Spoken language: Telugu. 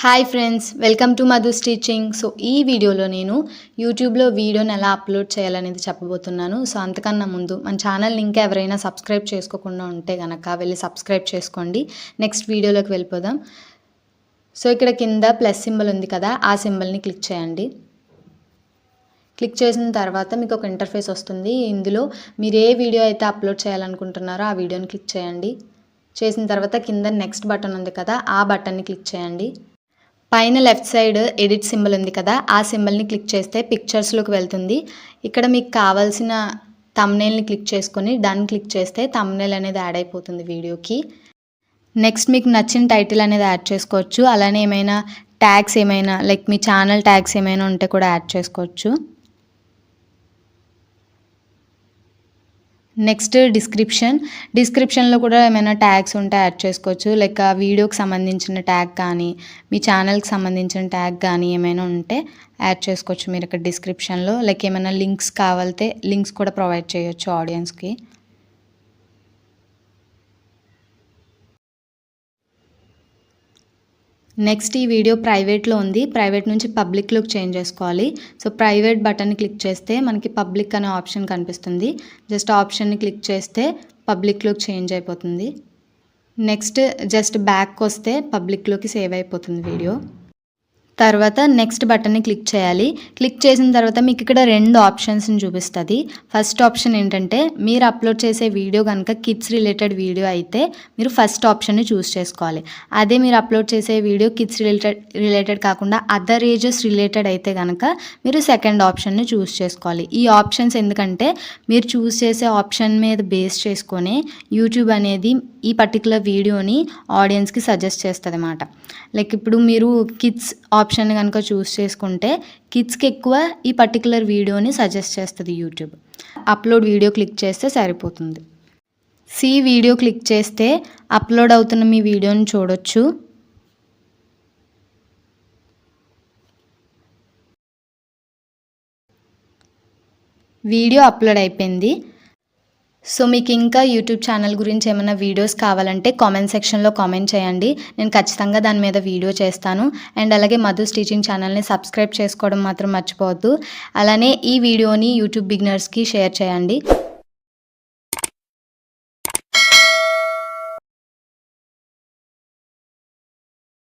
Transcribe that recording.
Hi friends, welcome to Madhu's teaching. So ఈ వీడియోలో నేను యూట్యూబ్లో వీడియోని ఎలా అప్లోడ్ చేయాలనేది చెప్పబోతున్నాను. సో అంతకన్నా ముందు మన ఛానల్ని ఇంకా ఎవరైనా సబ్స్క్రైబ్ చేసుకోకుండా ఉంటే కనుక వెళ్ళి సబ్స్క్రైబ్ చేసుకోండి. నెక్స్ట్ వీడియోలోకి వెళ్ళిపోదాం. సో ఇక్కడ కింద ప్లస్ సింబల్ ఉంది కదా, ఆ సింబల్ని క్లిక్ చేయండి. క్లిక్ చేసిన తర్వాత మీకు ఒక ఇంటర్ఫేస్ వస్తుంది. ఇందులో మీరు ఏ వీడియో అయితే అప్లోడ్ చేయాలనుకుంటున్నారో ఆ వీడియోని క్లిక్ చేయండి. చేసిన తర్వాత కింద నెక్స్ట్ బటన్ ఉంది కదా, ఆ బటన్ని క్లిక్ చేయండి. పైన లెఫ్ట్ సైడ్ ఎడిట్ సింబల్ ఉంది కదా, ఆ సింబల్ని క్లిక్ చేస్తే పిక్చర్స్లోకి వెళ్తుంది. ఇక్కడ మీకు కావాల్సిన థంబ్నెయిల్ని క్లిక్ చేసుకొని దాన్ని క్లిక్ చేస్తే థంబ్నెయిల్ అనేది యాడ్ అయిపోతుంది వీడియోకి. నెక్స్ట్ మీకు నచ్చిన టైటిల్ అనేది యాడ్ చేసుకోవచ్చు. అలానే ఏమైనా ట్యాగ్స్ ఏమైనా లైక్ మీ ఛానల్ ట్యాగ్స్ ఏమైనా ఉంటే కూడా యాడ్ చేసుకోవచ్చు. నెక్స్ట్ డిస్క్రిప్షన్లో కూడా ఏమైనా ట్యాగ్స్ ఉంటే యాడ్ చేసుకోవచ్చు. లైక్ ఆ వీడియోకి సంబంధించిన ట్యాగ్ కానీ మీ ఛానల్కి సంబంధించిన ట్యాగ్ కానీ ఏమైనా ఉంటే యాడ్ చేసుకోవచ్చు మీరు ఇక్కడ డిస్క్రిప్షన్లో. లైక్ ఏమైనా లింక్స్ కావాలితే లింక్స్ కూడా ప్రొవైడ్ చేయొచ్చు ఆడియన్స్కి. నెక్స్ట్ ఈ వీడియో ప్రైవేట్లో ఉంది, ప్రైవేట్ నుంచి పబ్లిక్లోకి చేంజ్ చేసుకోవాలి. సో ప్రైవేట్ బటన్ని క్లిక్ చేస్తే మనకి పబ్లిక్ అనే ఆప్షన్ కనిపిస్తుంది. జస్ట్ ఆప్షన్ని క్లిక్ చేస్తే పబ్లిక్లోకి చేంజ్ అయిపోతుంది. నెక్స్ట్ జస్ట్ బ్యాక్ వస్తే పబ్లిక్లోకి సేవ్ అయిపోతుంది వీడియో. తర్వాత నెక్స్ట్ బటన్ని క్లిక్ చేయాలి. క్లిక్ చేసిన తర్వాత మీకు ఇక్కడ 2 ఆప్షన్స్ని చూపిస్తుంది. ఫస్ట్ ఆప్షన్ ఏంటంటే మీరు అప్లోడ్ చేసే వీడియో కనుక కిడ్స్ రిలేటెడ్ వీడియో అయితే మీరు ఫస్ట్ ఆప్షన్ని చూస్ చేసుకోవాలి. అదే మీరు అప్లోడ్ చేసే వీడియో కిడ్స్ రిలేటెడ్ కాకుండా అదర్ ఏజెస్ రిలేటెడ్ అయితే కనుక మీరు సెకండ్ ఆప్షన్ని చూస్ చేసుకోవాలి. ఈ ఆప్షన్స్ ఎందుకంటే మీరు చూస్ చేసే ఆప్షన్ మీద బేస్ చేసుకొని యూట్యూబ్ అనేది ఈ పర్టికులర్ వీడియోని ఆడియన్స్కి సజెస్ట్ చేస్తుంది అన్నమాట. లైక్ ఇప్పుడు మీరు కిడ్స్ ఆప్షన్ కనుక చూస్ చేసుకుంటే కిడ్స్కి ఎక్కువ ఈ పర్టికులర్ వీడియోని సజెస్ట్ చేస్తుంది యూట్యూబ్. అప్లోడ్ వీడియో క్లిక్ చేస్తే సరిపోతుంది. సి వీడియో క్లిక్ చేస్తే అప్లోడ్ అవుతున్న మీ వీడియోని చూడొచ్చు. వీడియో అప్లోడ్ అయిపోయింది. సో మీకు ఇంకా యూట్యూబ్ ఛానల్ గురించి ఏమైనా వీడియోస్ కావాలంటే కామెంట్ సెక్షన్లో కామెంట్ చేయండి. నేను ఖచ్చితంగా దాని మీద వీడియో చేస్తాను. అండ్ అలాగే మధుస్ టీచింగ్ ఛానల్ని సబ్స్క్రైబ్ చేసుకోవడం మాత్రం మర్చిపోవద్దు. అలానే ఈ వీడియోని యూట్యూబ్ బిగినర్స్కి షేర్ చేయండి.